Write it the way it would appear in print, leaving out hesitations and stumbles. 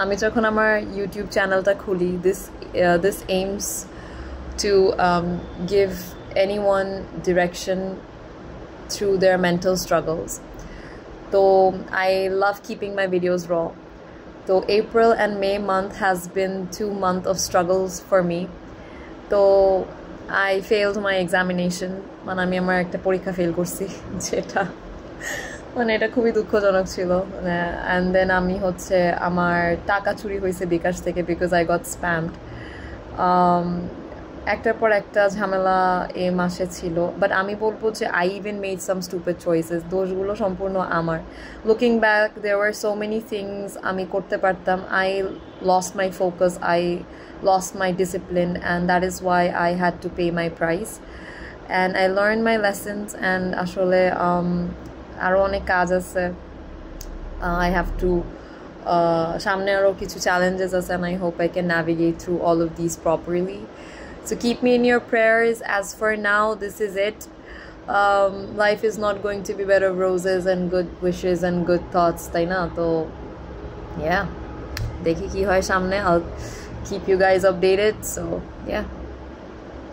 আমি যখন আমার ইউটিউব চ্যানেলটা খুলি, this aims to give anyone direction through their mental struggles. So I love keeping my videos raw. So April and May month has been 2 months of struggles for me. So I failed my examination. মানে আমি আমার একটা পরীক্ষা fail করছি, যেটা মানে এটা খুবই দুঃখজনক ছিল। অ্যান্ড দেন আমি হচ্ছে আমার টাকা চুরি হয়েছে বিকাশ থেকে, বিকজ আই গট স্প্যামড। একটার পর একটা ঝামেলা এ মাসে ছিল, বাট আমি বলবো যে I even made some stupid choices. দোষগুলো সম্পূর্ণ আমার। Looking back, there were so many things আমি করতে পারতাম। I lost my focus, I lost my discipline, and that is why I had to pay my price. And I learn my lessons, and আসলে আরও অনেক কাজ আছে। I have to সামনে আরও কিছু চ্যালেঞ্জেস আছে, and I hope I can navigate through all of these properly. So keep me in your prayers. As for now, this is it. Life is not going to be bed of roses and good wishes and good thoughts, তাই না? তো yeah, দেখি কি হয় সামনে. I'll keep you guys updated. So yeah.